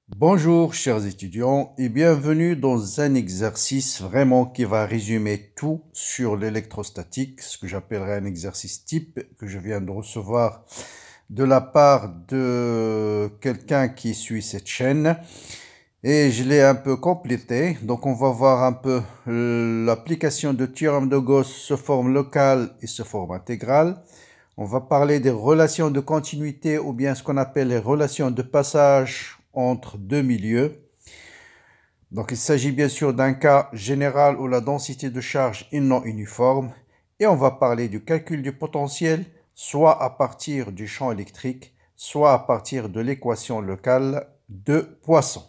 Bonjour chers étudiants et bienvenue dans un exercice vraiment qui va résumer tout sur l'électrostatique, ce que j'appellerais un exercice type que je viens de recevoir de la part de quelqu'un qui suit cette chaîne et je l'ai un peu complété. Donc on va voir un peu l'application de théorème de Gauss sous forme locale et sous forme intégrale. On va parler des relations de continuité ou bien ce qu'on appelle les relations de passage entre deux milieux. Donc il s'agit bien sûr d'un cas général où la densité de charge est non uniforme et on va parler du calcul du potentiel soit à partir du champ électrique, soit à partir de l'équation locale de Poisson.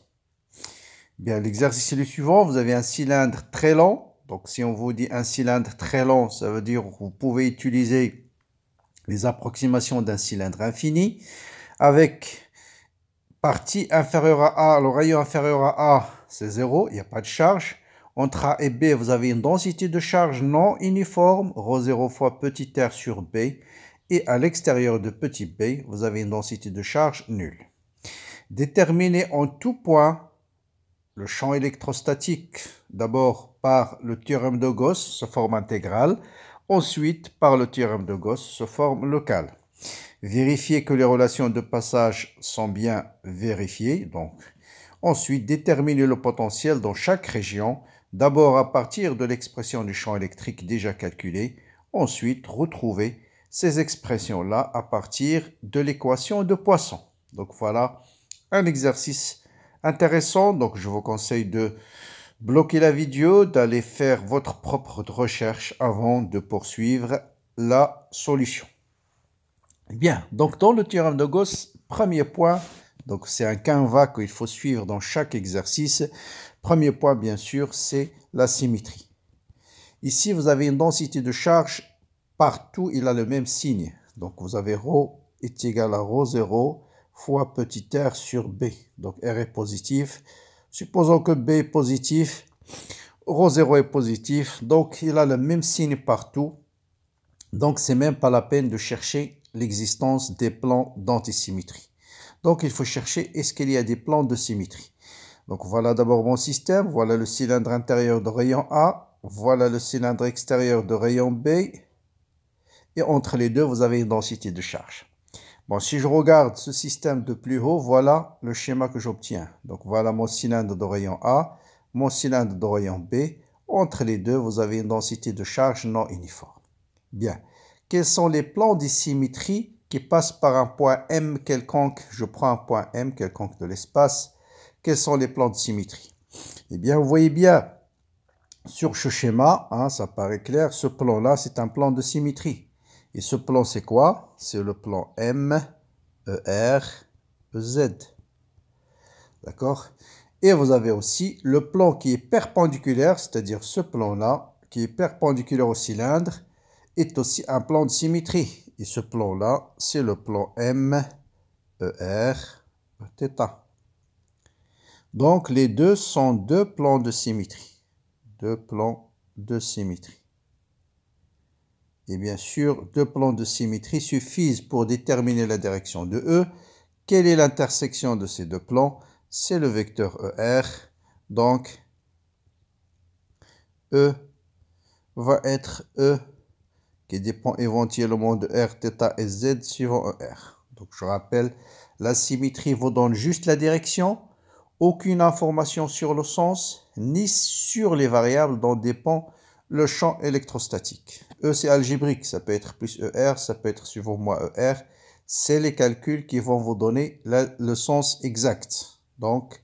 Bien, l'exercice est le suivant, vous avez un cylindre très long. Donc si on vous dit un cylindre très long, ça veut dire que vous pouvez utiliser les approximations d'un cylindre infini avec partie inférieure à A, le rayon inférieur à A, c'est 0, il n'y a pas de charge. Entre A et B, vous avez une densité de charge non uniforme, ρ0 fois petit r sur B. Et à l'extérieur de petit b, vous avez une densité de charge nulle. Déterminez en tout point le champ électrostatique, d'abord par le théorème de Gauss sous forme intégrale, ensuite par le théorème de Gauss sous forme locale. Vérifiez que les relations de passage sont bien vérifiées. Donc, ensuite, déterminez le potentiel dans chaque région, d'abord à partir de l'expression du champ électrique déjà calculée. Ensuite, retrouvez ces expressions-là à partir de l'équation de Poisson. Donc voilà un exercice intéressant. Donc je vous conseille de bloquer la vidéo, d'aller faire votre propre recherche avant de poursuivre la solution. Bien, donc dans le théorème de Gauss, premier point, donc c'est un canevas qu'il faut suivre dans chaque exercice. Premier point, bien sûr, c'est la symétrie. Ici, vous avez une densité de charge, partout il a le même signe. Donc vous avez ρ est égal à ρ0 fois petit r sur B. Donc R est positif. Supposons que B est positif, ρ0 est positif, donc il a le même signe partout. Donc c'est même pas la peine de chercher l'existence des plans d'antisymétrie. Donc il faut chercher est-ce qu'il y a des plans de symétrie. Donc voilà d'abord mon système, voilà le cylindre intérieur de rayon A, voilà le cylindre extérieur de rayon B, et entre les deux vous avez une densité de charge. Bon, si je regarde ce système de plus haut, voilà le schéma que j'obtiens. Donc voilà mon cylindre de rayon A, mon cylindre de rayon B, entre les deux vous avez une densité de charge non uniforme. Bien. Quels sont les plans de symétrie qui passent par un point M quelconque? Je prends un point M quelconque de l'espace. Quels sont les plans de symétrie? Eh bien, vous voyez bien sur ce schéma, ça paraît clair, ce plan-là, c'est un plan de symétrie. Et ce plan, c'est quoi? C'est le plan M, ER, EZ. D'accord? Et vous avez aussi le plan qui est perpendiculaire, c'est-à-dire ce plan-là, qui est perpendiculaire au cylindre, est aussi un plan de symétrie. Et ce plan-là, c'est le plan M, ER, θ. Donc, les deux sont deux plans de symétrie. Deux plans de symétrie. Et bien sûr, deux plans de symétrie suffisent pour déterminer la direction de E. Quelle est l'intersection de ces deux plans? C'est le vecteur ER. Donc, E va être E qui dépend éventuellement de R, θ et Z suivant ER. Donc, je rappelle, la symétrie vous donne juste la direction, aucune information sur le sens, ni sur les variables dont dépend le champ électrostatique. E, c'est algébrique, ça peut être plus ER, ça peut être suivant moi ER. C'est les calculs qui vont vous donner le sens exact. Donc,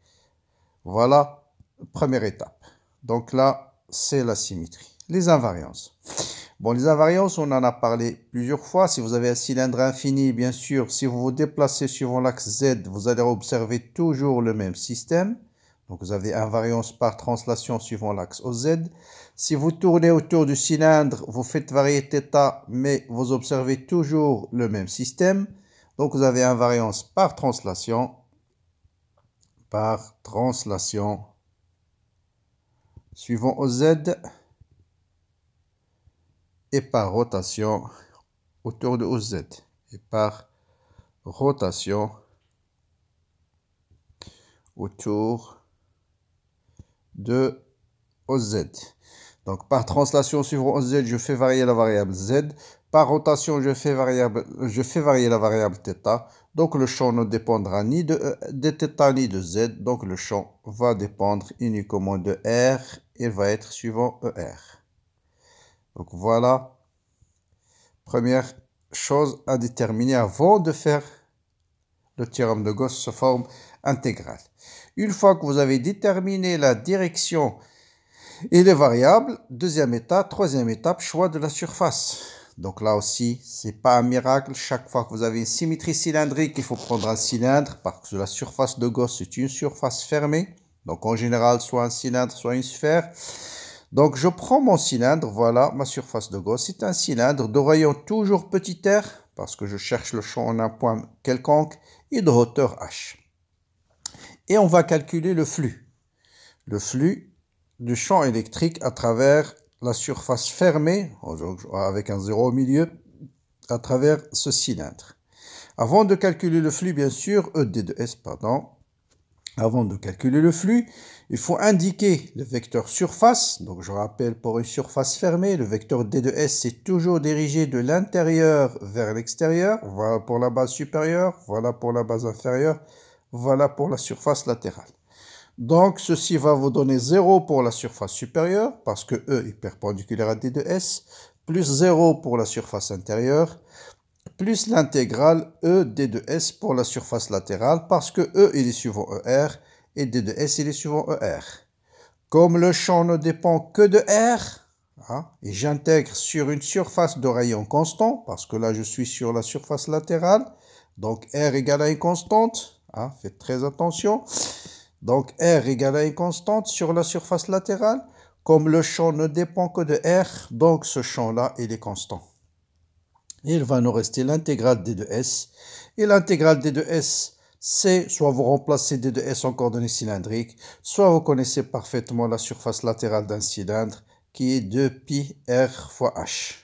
voilà, première étape. Donc là, c'est la symétrie. Les invariances. Bon, les invariances, on en a parlé plusieurs fois. Si vous avez un cylindre infini, bien sûr, si vous vous déplacez suivant l'axe Z, vous allez observer toujours le même système. Donc, vous avez invariance par translation suivant l'axe OZ. Si vous tournez autour du cylindre, vous faites varier θ, mais vous observez toujours le même système. Donc, vous avez invariance par translation suivant OZ et par rotation autour de OZ et par rotation autour de OZ. Donc, par translation suivant OZ, je fais varier la variable Z. Par rotation, je fais varier la variable θ. Donc, le champ ne dépendra ni de θ ni de Z. Donc, le champ va dépendre uniquement de R. Il va être suivant ER. Donc, voilà. Première chose à déterminer avant de faire le théorème de Gauss sous forme intégrale. Une fois que vous avez déterminé la direction et les variables, deuxième étape, troisième étape, choix de la surface. Donc là aussi, ce n'est pas un miracle. Chaque fois que vous avez une symétrie cylindrique, il faut prendre un cylindre parce que la surface de Gauss, c'est une surface fermée. Donc en général, soit un cylindre, soit une sphère. Donc je prends mon cylindre, voilà ma surface de Gauss. C'est un cylindre de rayon toujours petit r, parce que je cherche le champ en un point quelconque, et de hauteur h. Et on va calculer le flux. Le flux du champ électrique à travers la surface fermée, avec un zéro au milieu, à travers ce cylindre. Avant de calculer le flux, bien sûr, ED de S, pardon, avant de calculer le flux, il faut indiquer le vecteur surface. Donc je rappelle, pour une surface fermée, le vecteur D de S, c'est toujours dirigé de l'intérieur vers l'extérieur. Voilà pour la base supérieure, voilà pour la base inférieure, voilà pour la surface latérale. Donc, ceci va vous donner 0 pour la surface supérieure, parce que E est perpendiculaire à D de S, plus 0 pour la surface intérieure, plus l'intégrale E D de S pour la surface latérale, parce que E il est suivant ER, et D de S il est suivant ER. Comme le champ ne dépend que de R, et j'intègre sur une surface de rayon constant, parce que là je suis sur la surface latérale, donc R égale à une constante, faites très attention. Donc, R égale à une constante sur la surface latérale. Comme le champ ne dépend que de R, donc ce champ-là, il est constant. Il va nous rester l'intégrale D de S. Et l'intégrale D de S, c'est soit vous remplacez D de S en coordonnées cylindriques, soit vous connaissez parfaitement la surface latérale d'un cylindre, qui est 2pi R fois H.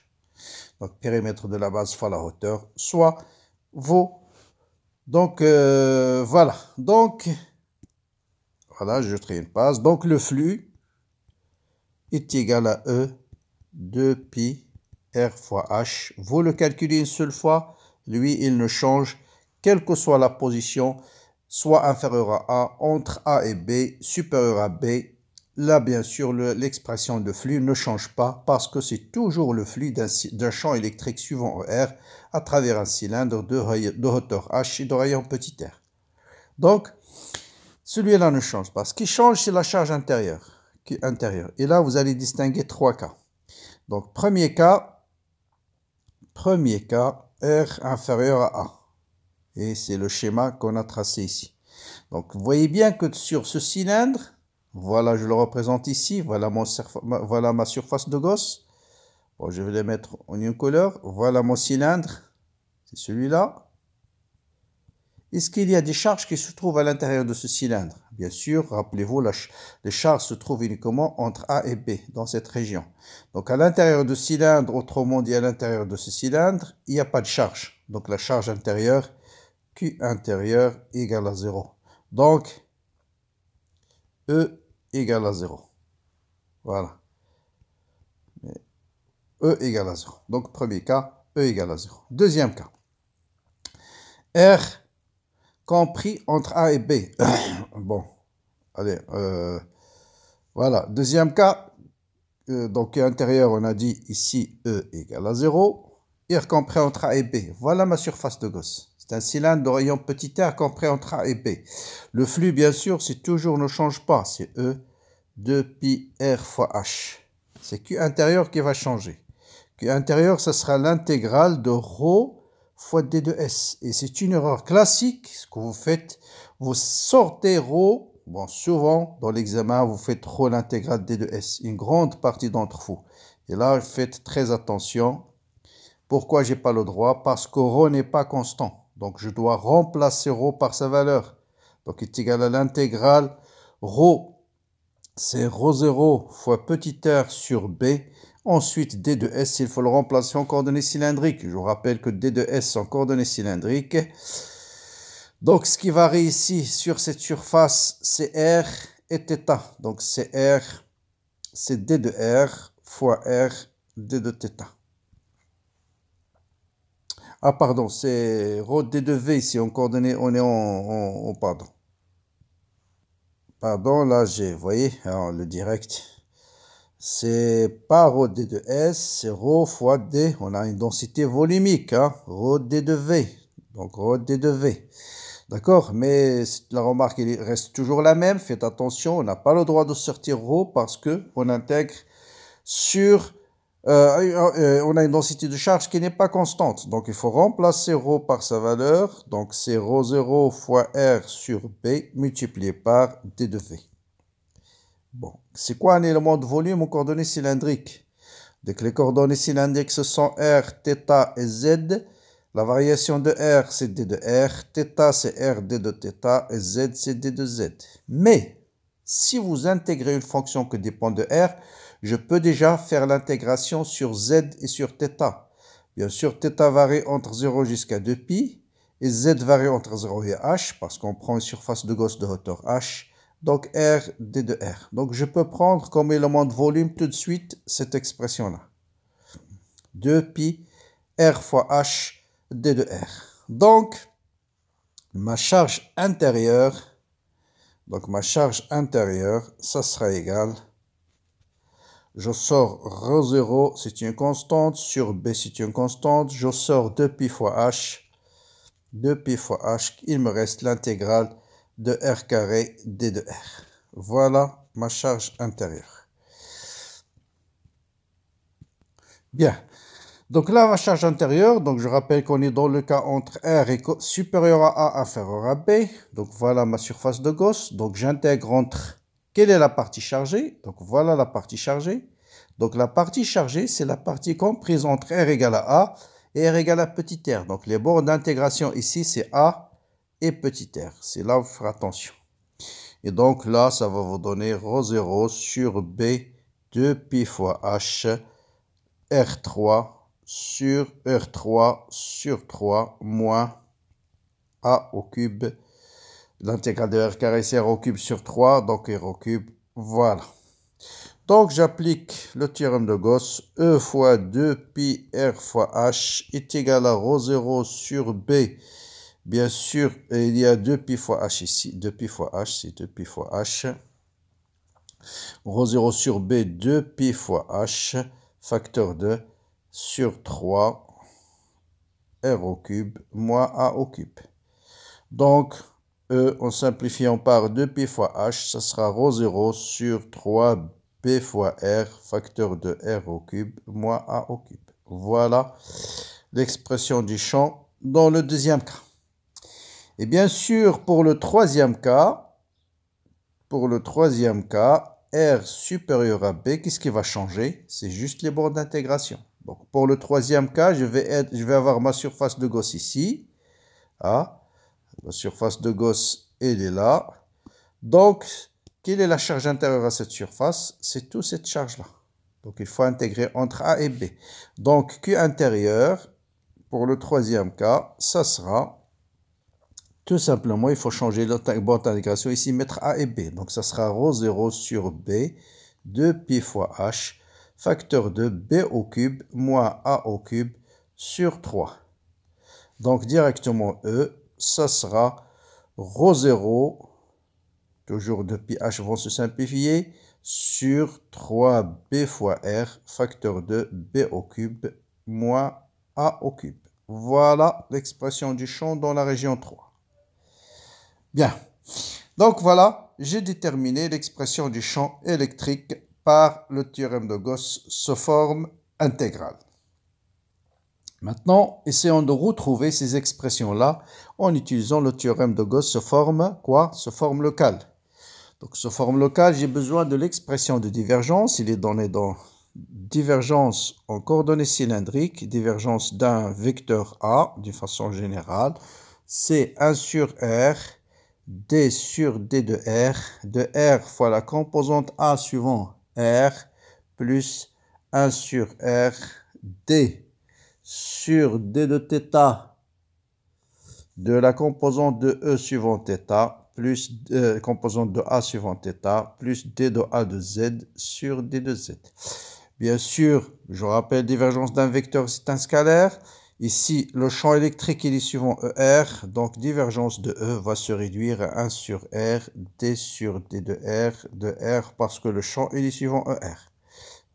Donc, périmètre de la base fois la hauteur, soit vos... Donc, voilà. Donc... Voilà, je trie une passe. Donc, le flux est égal à E 2pi R fois H. Vous le calculez une seule fois. Lui, il ne change, quelle que soit la position, soit inférieur à A, entre A et B, supérieur à B. Là, bien sûr, l'expression de flux ne change pas parce que c'est toujours le flux d'un champ électrique suivant ER à travers un cylindre de hauteur H et de rayon petit r. Donc, celui-là ne change pas. Ce qui change, c'est la charge intérieure. Et là, vous allez distinguer trois cas. Donc, premier cas, R inférieur à A. Et c'est le schéma qu'on a tracé ici. Donc, vous voyez bien que sur ce cylindre, voilà, je le représente ici, voilà ma surface de Gauss. Bon, je vais les mettre en une couleur. Voilà mon cylindre, c'est celui-là. Est-ce qu'il y a des charges qui se trouvent à l'intérieur de ce cylindre? Bien sûr, rappelez-vous, les charges se trouvent uniquement entre A et B, dans cette région. Donc, à l'intérieur du cylindre, autrement dit à l'intérieur de ce cylindre, il n'y a pas de charge. Donc, la charge intérieure, Q intérieur égale à 0. Donc, E égale à 0. Voilà. E égale à 0. Donc, premier cas, E égale à 0. Deuxième cas. R compris entre A et B. Bon, allez, voilà. Deuxième cas, donc intérieur, on a dit ici E égale à 0. R compris entre A et B. Voilà ma surface de Gauss. C'est un cylindre de rayon petit r compris entre A et B. Le flux, bien sûr, c'est toujours ne change pas. C'est E 2pi R fois H. C'est Q intérieur qui va changer. Q intérieur, ce sera l'intégrale de ρ fois D de S. Et c'est une erreur classique. Ce que vous faites, vous sortez ρ. Bon, souvent, dans l'examen, vous faites ρ l'intégrale D de S. Une grande partie d'entre vous. Et là, faites très attention. Pourquoi j'ai pas le droit? Parce que ρ n'est pas constant. Donc, je dois remplacer ρ par sa valeur. Donc, il est égal à l'intégrale ρ. C'est ρ0 fois petit r sur B. Ensuite, D de S, il faut le remplacer en coordonnées cylindriques. Je vous rappelle que D de S en coordonnées cylindriques, Donc, ce qui varie ici sur cette surface, c'est R et θ. Donc, c'est R, c'est D de R fois R, D de θ. Ah, pardon, c'est ρ D de V ici, en coordonnées, on est pardon. Pardon, là, vous voyez, alors, le direct. C'est pas ρ D de S, c'est ρ fois D. On a une densité volumique, hein, ρ D de V. Donc, ρ D de V. D'accord? Mais la remarque elle reste toujours la même. Faites attention, on n'a pas le droit de sortir ρ parce qu'on intègre sur... on a une densité de charge qui n'est pas constante. Donc, il faut remplacer ρ par sa valeur. Donc, c'est ρ0 fois R sur B multiplié par D de V. Bon, c'est quoi un élément de volume aux coordonnées cylindriques? Dès que les coordonnées cylindriques ce sont R, θ et Z, la variation de R c'est D de R, θ c'est R D de θ et Z c'est D de Z. Mais, si vous intégrez une fonction qui dépend de R, je peux déjà faire l'intégration sur Z et sur θ. Bien sûr, θ varie entre 0 jusqu'à 2π et Z varie entre 0 et H parce qu'on prend une surface de Gauss de hauteur H. Donc, R, D de R. Donc, je peux prendre comme élément de volume tout de suite cette expression-là. 2π R fois H, D de R. Donc, ma charge intérieure, ça sera égal. Je sors ρ0, c'est une constante, sur B, c'est une constante. Je sors 2π fois H. 2π fois H, il me reste l'intégrale de R carré D de R. Voilà ma charge intérieure. Bien. Donc là, ma charge intérieure, donc je rappelle qu'on est dans le cas entre R est supérieur à A, inférieur à B. Donc voilà ma surface de Gauss. Donc j'intègre entre, quelle est la partie chargée? Donc voilà la partie chargée. Donc la partie chargée, c'est la partie comprise entre R égale à A et R égale à petit r. Donc les bornes d'intégration ici, c'est A et petit r. C'est là où il faut faire attention. Et donc là, ça va vous donner ρ0 sur B, 2π fois H, R3 sur R3 sur 3 moins A au cube. L'intégrale de R carré, c'est R au cube sur 3, donc R au cube, voilà. Donc, j'applique le théorème de Gauss. E fois 2π R fois H est égal à ρ0 sur B. Bien sûr, il y a 2π fois H ici. 2π fois H, c'est 2π fois H. ρ0 sur B, 2π fois H, facteur de sur 3, R au cube, moins A au cube. Donc, E, en simplifiant par 2π fois H, ça sera ρ0 sur 3b fois R, facteur de R au cube, moins A au cube. Voilà l'expression du champ dans le deuxième cas. Et bien sûr, pour le troisième cas, R supérieur à B, qu'est-ce qui va changer? C'est juste les bornes d'intégration. Donc, pour le troisième cas, je vais avoir ma surface de Gauss ici. Ah, la surface de Gauss, elle est là. Donc, quelle est la charge intérieure à cette surface? C'est toute cette charge-là. Donc, il faut intégrer entre A et B. Donc, Q intérieur, pour le troisième cas, ça sera... Tout simplement, il faut changer la borne d'intégration ici, mettre A et B. Donc, ça sera ρ0 sur B, 2π fois H, facteur de B au cube, moins A au cube, sur 3. Donc, directement E, ça sera ρ0, toujours 2π H vont se simplifier, sur 3B fois R, facteur de B au cube, moins A au cube. Voilà l'expression du champ dans la région 3. Bien, donc voilà, j'ai déterminé l'expression du champ électrique par le théorème de Gauss sous forme intégrale. Maintenant, essayons de retrouver ces expressions-là en utilisant le théorème de Gauss sous forme quoi? Sous forme locale. Donc, sous forme locale, j'ai besoin de l'expression de divergence. Il est donné dans divergence en coordonnées cylindriques, divergence d'un vecteur A, d'une façon générale, c'est 1 sur R, D sur D de R fois la composante A suivant R, plus 1 sur R, D sur D de θ de la composante de E suivant θ plus composante de A suivant θ plus d de A de Z sur d de Z. Bien sûr, je rappelle, divergence d'un vecteur, c'est un scalaire. Ici, le champ électrique, il est suivant ER, donc divergence de E va se réduire à 1 sur R, D sur D de R, parce que le champ, il est suivant ER.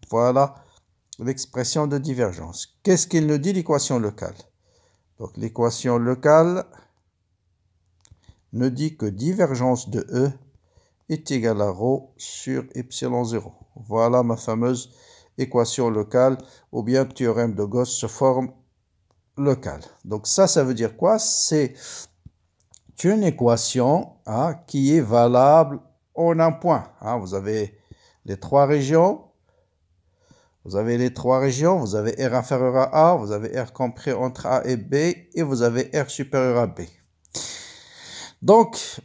Voilà l'expression de divergence. Qu'est-ce qu'il nous dit, l'équation locale? Donc, l'équation locale nous dit que divergence de E est égale à ρ sur epsilon 0. Voilà ma fameuse équation locale, ou bien théorème de Gauss se forme locale. Donc ça veut dire quoi? C'est une équation qui est valable en un point. Vous avez les trois régions. Vous avez R inférieur à A, vous avez R compris entre A et B, et vous avez R supérieur à B. Donc,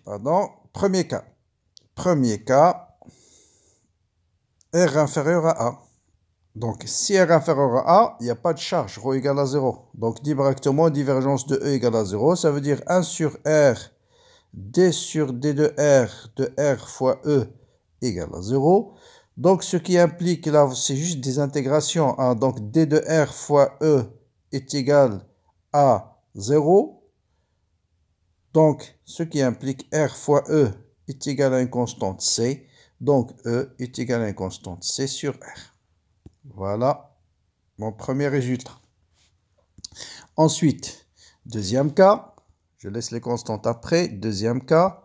premier cas. R inférieur à A. Donc, si R inférieur à A, il n'y a pas de charge, ρ égale à 0. Donc, directement, divergence de E égale à 0. Ça veut dire 1 sur R, D sur D de R fois E égale à 0. Donc, ce qui implique, là, c'est juste des intégrations. Donc, D de R fois E est égal à 0. Donc, ce qui implique R fois E est égal à une constante C. Donc, E est égal à une constante C sur R. Voilà mon premier résultat. Ensuite, deuxième cas. Je laisse les constantes après. Deuxième cas.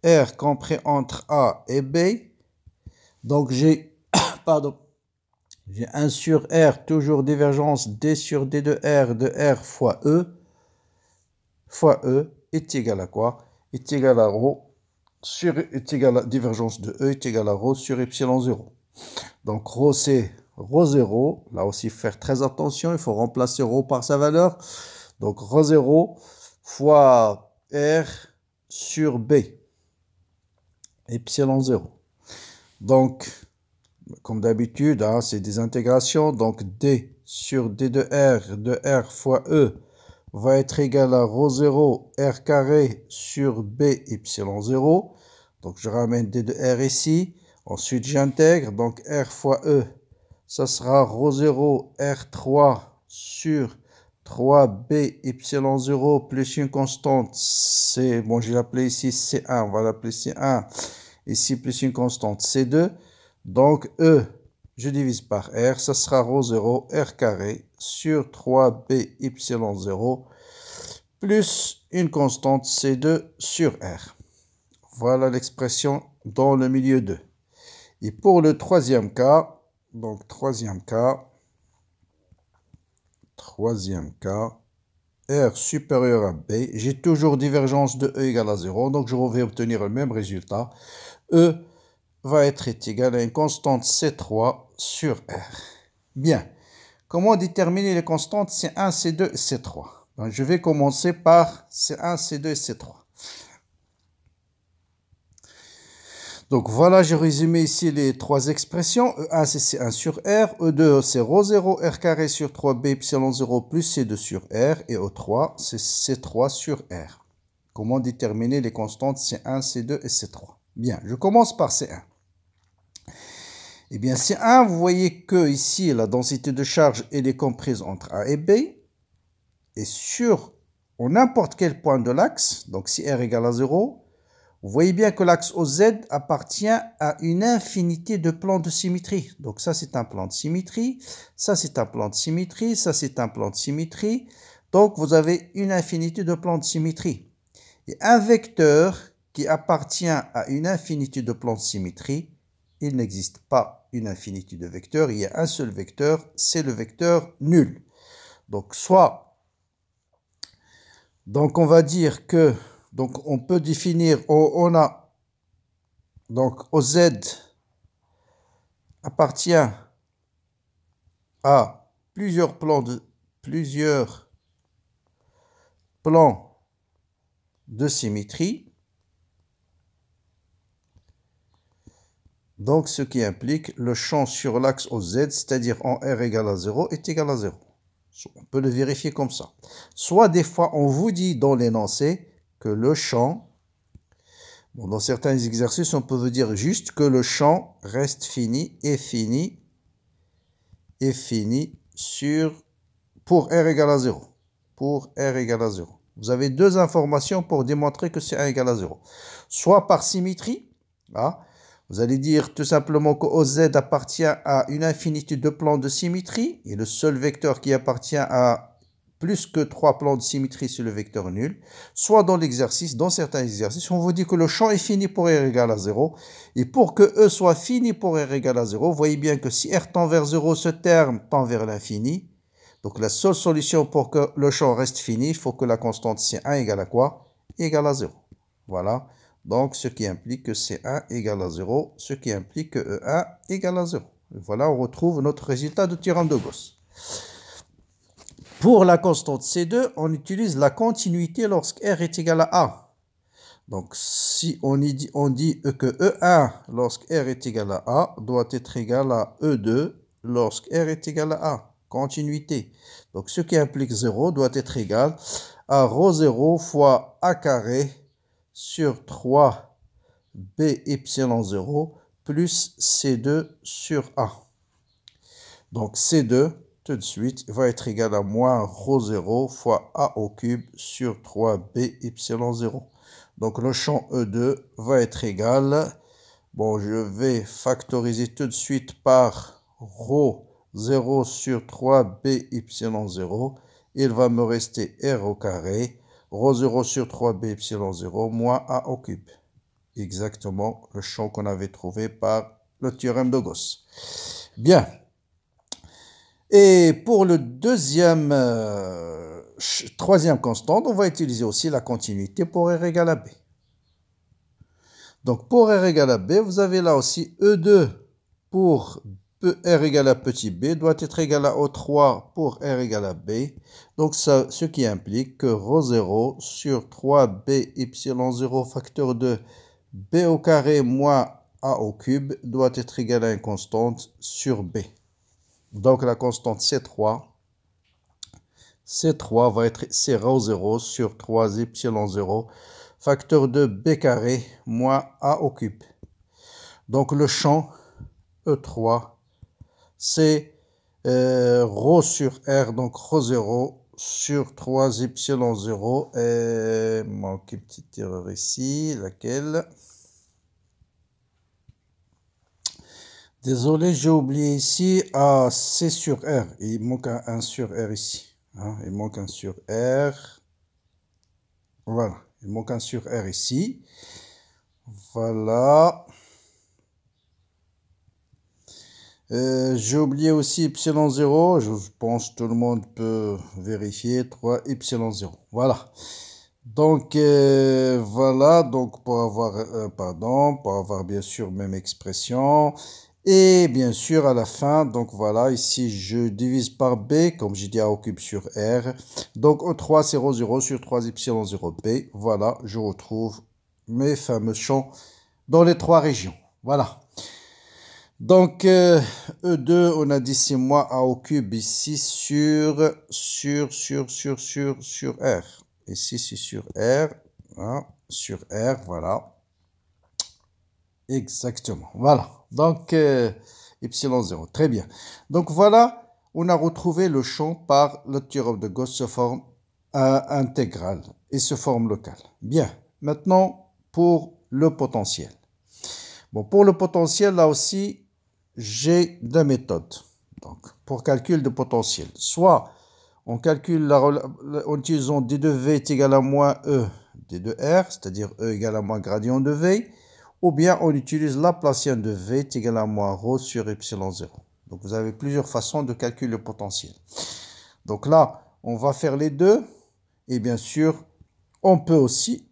R compris entre A et B. Donc, j'ai 1 sur R, toujours divergence D sur D de R fois E est égal à quoi? Est égal à ρ est égal à divergence de E est égal à ρ sur epsilon 0. Donc ρ c'est ρ0. Là aussi, il faut faire très attention. Il faut remplacer ρ par sa valeur. Donc ρ0 fois R sur B. Epsilon 0. Donc, comme d'habitude, c'est des intégrations. Donc D sur D de R fois E va être égal à ρ0 R carré sur B epsilon 0. Donc je ramène D de R ici. Ensuite j'intègre. Donc R fois E, ça sera ρ0 R3 sur 3B epsilon 0 plus une constante C. Bon, je l'ai appelé ici C1. On va l'appeler C1. Ici plus une constante C2. Donc E, je divise par R, ça sera ρ0 R carré sur 3B epsilon 0 plus une constante C2 sur R. Voilà l'expression dans le milieu 2. Et pour le troisième cas, R supérieur à B, j'ai toujours divergence de E égale à 0, donc je vais obtenir le même résultat. E va être égal à une constante C3 sur R. Bien. Comment déterminer les constantes C1, C2 et C3? Donc, je vais commencer par C1, C2 et C3. Donc voilà, j'ai résumé ici les trois expressions. E1 c'est C1 sur R, E2 c'est ρ0 R carré sur 3B epsilon 0 plus C2 sur R, et E3 c'est C3 sur R. Comment déterminer les constantes C1, C2 et C3? Bien, je commence par C1. Eh bien, C1, vous voyez que ici, la densité de charge, elle est comprise entre A et B. Et sur n'importe quel point de l'axe, donc si R égale à 0, vous voyez bien que l'axe OZ appartient à une infinité de plans de symétrie. Donc ça, c'est un plan de symétrie. Ça, c'est un plan de symétrie. Ça, c'est un plan de symétrie. Donc, vous avez une infinité de plans de symétrie. Et un vecteur qui appartient à une infinité de plans de symétrie, il n'existe pas une infinité de vecteurs, il y a un seul vecteur, c'est le vecteur nul. Donc on va dire que, donc on peut définir, on a, donc OZ appartient à plusieurs plans de symétrie. Donc, ce qui implique le champ sur l'axe OZ, c'est-à-dire en R égale à 0, est égal à 0. On peut le vérifier comme ça. Soit des fois, on vous dit dans l'énoncé que le champ, bon, dans certains exercices, on peut vous dire juste que le champ reste fini pour R égale à 0. Pour R égale à 0. Vous avez deux informations pour démontrer que c'est R égale à 0. Soit par symétrie, là, vous allez dire tout simplement que OZ appartient à une infinité de plans de symétrie et le seul vecteur qui appartient à plus que 3 plans de symétrie, c'est le vecteur nul. Soit dans l'exercice, dans certains exercices, on vous dit que le champ est fini pour R égale à 0. Et pour que E soit fini pour R égale à 0, vous voyez bien que si R tend vers 0, ce terme tend vers l'infini. Donc la seule solution pour que le champ reste fini, il faut que la constante C1 égale à quoi? Égale à 0. Voilà. Donc, ce qui implique que C1 égale à 0, ce qui implique que E1 égale à 0. Et voilà, on retrouve notre résultat de théorème de Gauss. Pour la constante C2, on utilise la continuité lorsque R est égal à A. Donc, si on dit que E1 lorsque R est égal à A doit être égal à E2 lorsque R est égal à A. Continuité. Donc, ce qui implique 0 doit être égal à ρ0 fois A carré sur 3 B epsilon 0 plus C2 sur A. Donc C2, tout de suite, va être égal à moins ρ0 fois A au cube sur 3B epsilon 0. Donc le champ E2 va être égal, bon, je vais factoriser tout de suite par ρ0 sur 3B epsilon 0. Il va me rester R au carré. ρ0 sur 3b epsilon 0 moins a au cube. Exactement le champ qu'on avait trouvé par le théorème de Gauss. Bien. Et pour le troisième constante, on va utiliser aussi la continuité pour R égale à B. Donc pour R égale à B, vous avez là aussi E2 pour R égale à petit b doit être égal à O3 pour R égale à B. Donc, ça, ce qui implique que ρ0 sur 3b epsilon 0 facteur de b au carré moins a au cube doit être égal à une constante sur b. Donc, la constante C3 va être c'est ρ0 sur 3 epsilon 0 facteur de b carré moins a au cube. Donc, le champ E3 c'est ρ sur R, donc ρ0 sur 3 epsilon 0. Manque une petite erreur ici, laquelle? Désolé, j'ai oublié ici, C sur R. Il manque un 1 sur R ici. Hein, il manque un sur R. Voilà, il manque un sur R ici. Voilà. J'ai oublié aussi epsilon 0, je pense que tout le monde peut vérifier, 3 epsilon 0, voilà. Donc, voilà, donc pour avoir bien sûr même expression, et bien sûr à la fin, donc voilà, ici je divise par B, comme j'ai dit A au cube sur R, donc O3 c'est ρ0 sur 3 epsilon 0 B, voilà, je retrouve mes fameux champs dans les trois régions, voilà. Donc, E2, on a dit c'est moins A au cube ici sur R. Ici, c'est sur R. Hein, sur R, voilà. Exactement, voilà. Donc, epsilon 0, très bien. Donc, voilà, on a retrouvé le champ par le théorème de Gauss sous forme intégrale et sous forme locale. Bien, maintenant, pour le potentiel. Bon, pour le potentiel, là aussi, j'ai deux méthodes. Donc, pour calcul de potentiel. Soit on calcule en utilisant d2v est égal à moins E d2r, c'est-à-dire E égale à moins gradient de V, ou bien on utilise Laplacien de V est égal à moins ρ sur epsilon 0. Donc, vous avez plusieurs façons de calculer le potentiel. Donc là, on va faire les deux. Et bien sûr, on peut aussi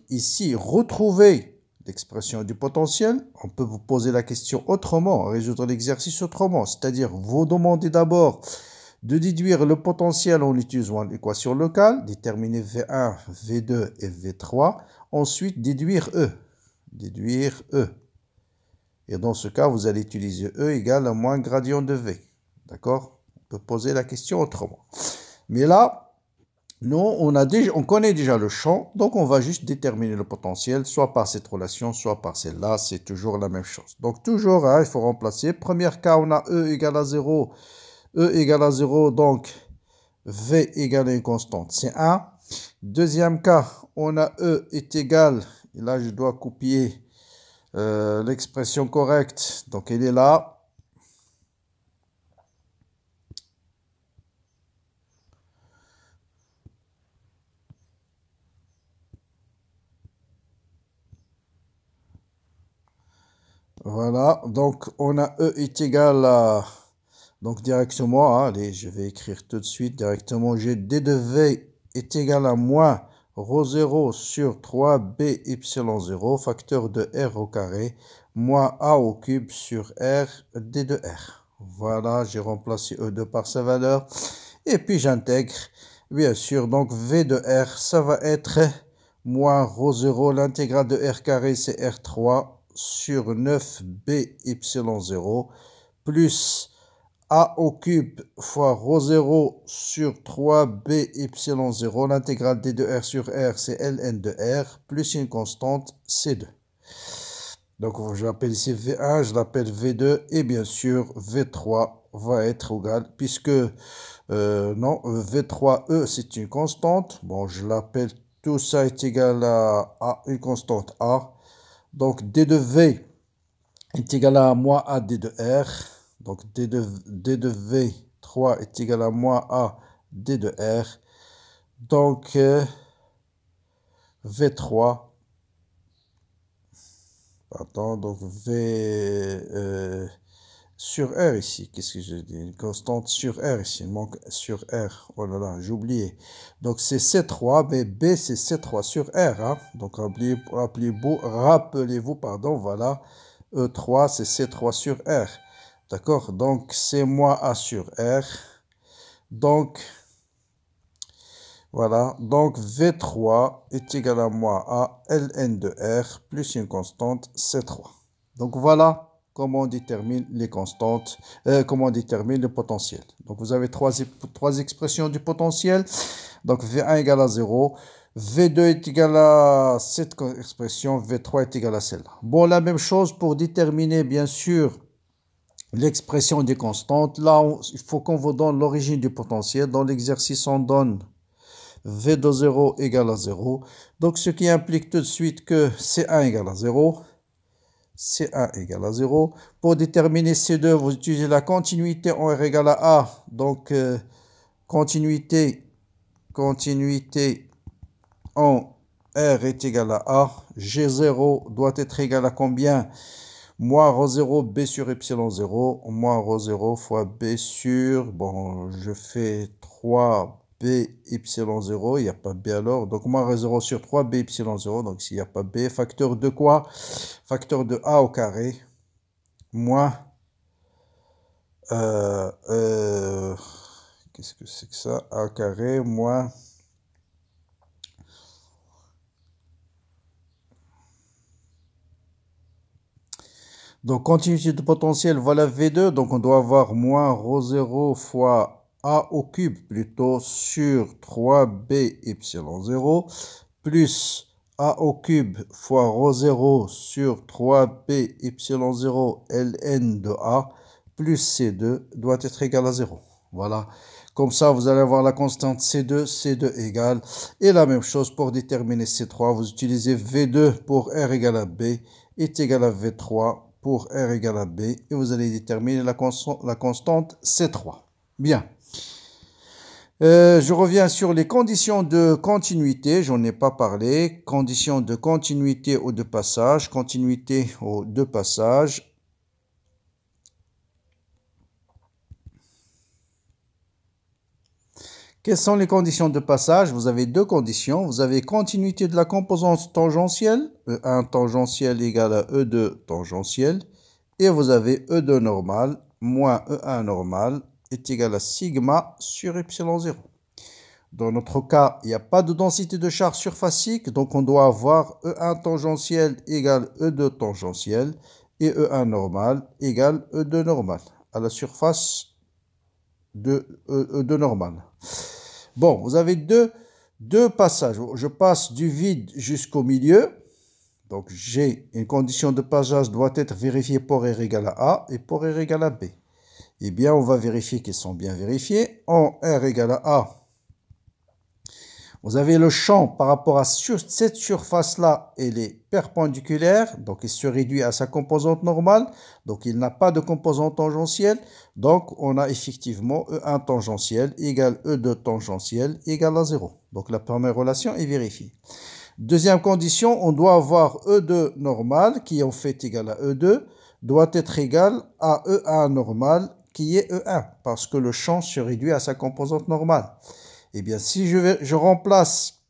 ici retrouver l'expression du potentiel. On peut vous poser la question autrement, résoudre l'exercice autrement. C'est-à-dire, vous demandez d'abord de déduire le potentiel en utilisant l'équation locale, déterminer V1, V2 et V3. Ensuite, déduire E. Déduire E. Et dans ce cas, vous allez utiliser E égale à moins gradient de V. D'accord? peut poser la question autrement. Mais là, nous, on connaît déjà le champ, donc on va juste déterminer le potentiel, soit par cette relation, soit par celle-là, c'est toujours la même chose. Donc toujours, hein, il faut remplacer. Premier cas, on a E égale à 0. E égale à 0, donc V égale à une constante, c'est 1. Deuxième cas, on a E est égal, et là je dois copier l'expression correcte, donc elle est là. Voilà, donc on a E est égal à, donc directement, hein, allez, je vais écrire tout de suite directement, j'ai D de V est égal à moins ρ0 sur 3b epsilon 0, facteur de r au carré, moins a au cube sur r d de r. Voilà, j'ai remplacé E2 par sa valeur. Et puis j'intègre, bien sûr, donc V de R, ça va être moins ρ0, l'intégrale de R carré, c'est R3 sur 9b epsilon 0, plus A au cube fois ρ0 sur 3b epsilon 0, l'intégrale d de R sur R, c'est ln de R, plus une constante C2. Donc je l'appelle ici V1, je l'appelle V2, et bien sûr V3 va être égal, puisque non, V3E c'est une constante, bon je l'appelle, tout ça est égal à une constante A, donc D de V est égal à moins A D de R, donc D de V3 est égal à moins A D de R, donc V3, attends, donc V sur R ici, qu'est-ce que j'ai dit? Une constante sur R ici, il manque sur R, oh là là, j'ai oublié. Donc c'est C3, mais B c'est C3 sur R, hein? Donc rappelez-vous, pardon, voilà, E3 c'est C3 sur R, d'accord? Donc c'est moins A sur R, donc voilà, donc V3 est égal à moins A ln de R plus une constante C3. Donc voilà comment on détermine les constantes, comment on détermine le potentiel. Donc vous avez trois expressions du potentiel. Donc V1 égale à 0, V2 est égal à cette expression, V3 est égal à celle-là. Bon, la même chose pour déterminer bien sûr l'expression des constantes. Là, il faut qu'on vous donne l'origine du potentiel. Dans l'exercice, on donne V de 0 égale à 0. Donc, ce qui implique tout de suite que C1 égale à 0. C1 égale à 0. Pour déterminer C2, vous utilisez la continuité en R égale à A. Donc, continuité en R est égale à A. G0 doit être égal à combien? Moins ρ0 B sur epsilon 0. Moins ρ0 fois B sur, bon, je fais 3 B epsilon 0, il n'y a pas B alors, donc moins ρ0 sur 3 B epsilon 0, donc s'il n'y a pas B, facteur de quoi? Facteur de A au carré, moins, qu'est-ce que c'est que ça? A au carré, moins, donc continuité de potentiel, voilà V2, donc on doit avoir moins ρ0 fois A au cube plutôt sur 3B epsilon 0 plus A au cube fois ρ0 sur 3B epsilon 0 ln de A plus C2 doit être égal à 0. Voilà. Comme ça, vous allez avoir la constante C2, C2 égale. Et la même chose pour déterminer C3, vous utilisez V2 pour R égale à B est égal à V3 pour R égale à B. Et vous allez déterminer la constante C3. Bien. Je reviens sur les conditions de continuité, j'en ai pas parlé. Conditions de continuité aux deux passages, continuité aux deux passages. Quelles sont les conditions de passage? Vous avez deux conditions. Vous avez continuité de la composante tangentielle, E1 tangentiel égale à E2 tangentiel. Et vous avez E2 normal moins E1 normal est égal à sigma sur epsilon 0. Dans notre cas, il n'y a pas de densité de charge surfacique, donc on doit avoir E1 tangentiel égale E2 tangentiel et E1 normal égale E2 normal. À la surface, E2 normal. Bon, vous avez deux passages. Je passe du vide jusqu'au milieu. Donc, j'ai une condition de passage doit être vérifiée pour R égale à A et pour R égale à B. Eh bien, on va vérifier qu'ils sont bien vérifiés. En R égale à A, vous avez le champ par rapport à cette surface-là, elle est perpendiculaire, donc il se réduit à sa composante normale, donc il n'a pas de composante tangentielle, donc on a effectivement E1 tangentiel égale E2 tangentiel égale à 0. Donc la première relation est vérifiée. Deuxième condition, on doit avoir E2 normal, qui est en fait égal à E2, doit être égal à E1 normal, qui est E1, parce que le champ se réduit à sa composante normale. Eh bien, si je remplace,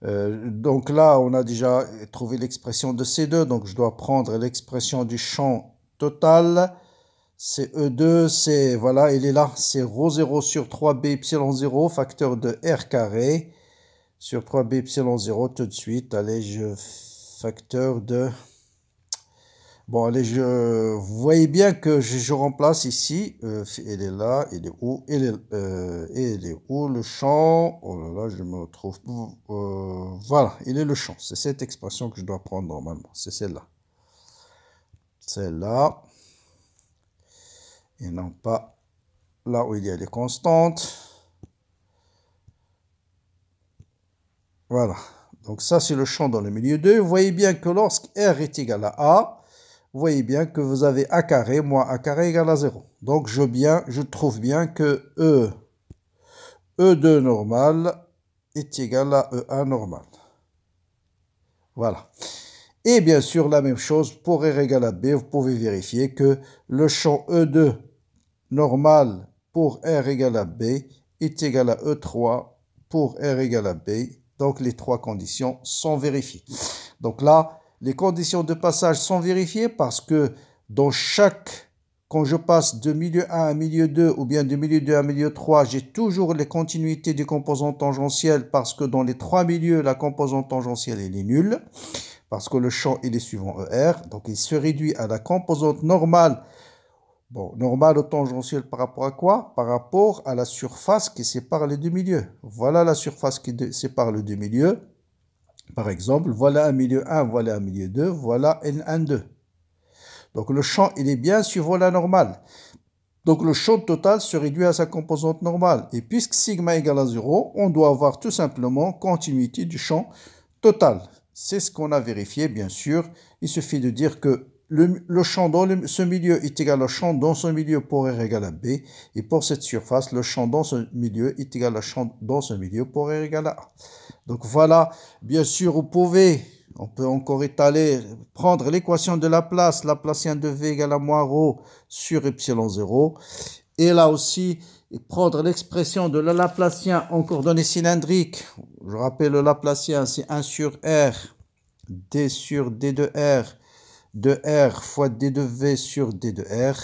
donc là, on a déjà trouvé l'expression de C2, donc je dois prendre l'expression du champ total. C'est E2, c'est, voilà, il est là, c'est ρ0 sur 3b epsilon 0, facteur de R carré, sur 3b epsilon 0, tout de suite, allez, facteur de... Bon, allez, vous voyez bien que je remplace ici. Il est là, il est où? Il est où le champ? Oh là là, je me retrouve. Voilà, il est le champ. C'est cette expression que je dois prendre normalement. C'est celle-là. Celle-là. Et non pas là où il y a les constantes. Voilà. Donc ça, c'est le champ dans le milieu 2. Vous voyez bien que lorsque R est égal à A, vous voyez bien que vous avez A carré moins A carré égale à 0. Donc, je trouve bien que E2 normal est égal à E1 normal. Voilà. Et bien sûr, la même chose pour R égale à B. Vous pouvez vérifier que le champ E2 normal pour R égale à B est égal à E3 pour R égale à B. Donc, les trois conditions sont vérifiées. Donc là, les conditions de passage sont vérifiées parce que quand je passe de milieu 1 à milieu 2 ou bien de milieu 2 à milieu 3, j'ai toujours les continuités des composantes tangentielles parce que dans les trois milieux, la composante tangentielle elle est nulle parce que le champ il est suivant ER. Donc il se réduit à la composante normale. Bon, normale ou tangentielle par rapport à quoi? Par rapport à la surface qui sépare les deux milieux. Voilà la surface qui sépare les deux milieux. Par exemple, voilà un milieu 1, voilà un milieu 2, voilà N1, 2. Donc le champ, il est bien suivant la normale. Donc le champ total se réduit à sa composante normale. Et puisque sigma égale à 0, on doit avoir tout simplement continuité du champ total. C'est ce qu'on a vérifié, bien sûr. Il suffit de dire que le champ dans ce milieu est égal au champ dans ce milieu pour R égale à B. Et pour cette surface, le champ dans ce milieu est égal au champ dans ce milieu pour R égale à A. Donc voilà, bien sûr, on peut encore étaler, prendre l'équation de Laplace, Laplacien de V égale à moins ρ sur epsilon 0. Et là aussi, prendre l'expression de la Laplacien en coordonnées cylindriques. Je rappelle le Laplacien, c'est 1 sur R, D sur D de R, de R fois D de V sur D de R.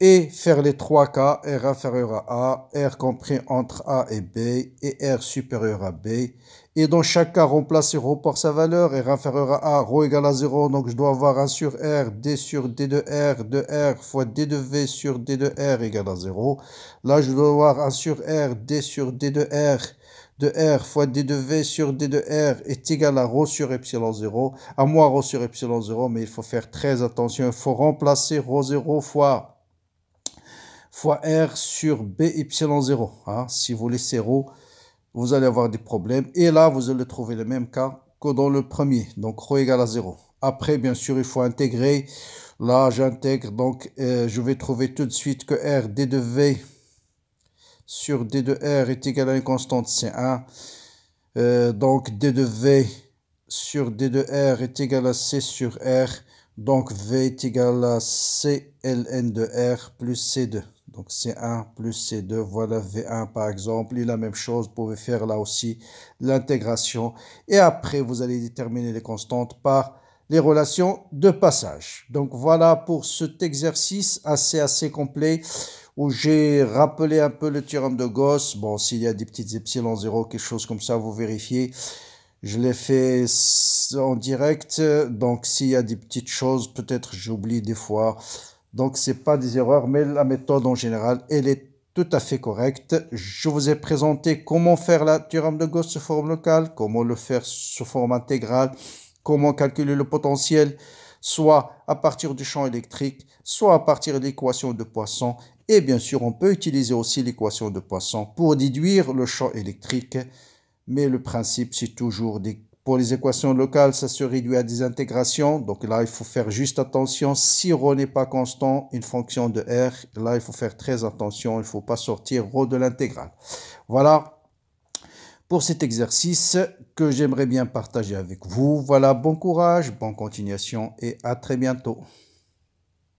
Et faire les trois cas, R inférieur à A, R compris entre A et B, et R supérieur à B. Et dans chaque cas, remplacer ρ par sa valeur, R inférieur à A, ρ égale à 0, donc je dois avoir 1 sur R, D sur D de R fois D de V sur D de R égale à 0. Là, je dois avoir 1 sur R, D sur D de R fois D de V sur D de R est égal à ρ sur epsilon 0, à moins ρ sur epsilon 0, mais il faut faire très attention, il faut remplacer ρ0 fois R sur B epsilon 0. Hein. Si vous laissez ρ, vous allez avoir des problèmes. Et là, vous allez trouver le même cas que dans le premier. Donc, ρ égale à 0. Après, bien sûr, il faut intégrer. Là, j'intègre. Donc, je vais trouver tout de suite que R, D de V sur D de R est égal à une constante C1. Donc, D de V sur D de R est égal à C sur R. Donc, V est égal à C ln de R plus C2. Donc, C1 plus C2, voilà V1 par exemple. Et la même chose, vous pouvez faire là aussi l'intégration. Et après, vous allez déterminer les constantes par les relations de passage. Donc, voilà pour cet exercice assez complet où j'ai rappelé un peu le théorème de Gauss. Bon, s'il y a des petites epsilon 0, quelque chose comme ça, vous vérifiez. Je l'ai fait en direct. Donc, s'il y a des petites choses, peut-être j'oublie des fois. Donc, ce n'est pas des erreurs, mais la méthode en général, elle est tout à fait correcte. Je vous ai présenté comment faire la théorème de Gauss sous forme locale, comment le faire sous forme intégrale, comment calculer le potentiel, soit à partir du champ électrique, soit à partir de l'équation de Poisson. Et bien sûr, on peut utiliser aussi l'équation de Poisson pour déduire le champ électrique. Mais le principe, c'est toujours pour les équations locales, ça se réduit à des intégrations. Donc là, il faut faire juste attention. Si ρ n'est pas constant, une fonction de r, là, il faut faire très attention. Il ne faut pas sortir ρ de l'intégrale. Voilà pour cet exercice que j'aimerais bien partager avec vous. Voilà, bon courage, bonne continuation et à très bientôt.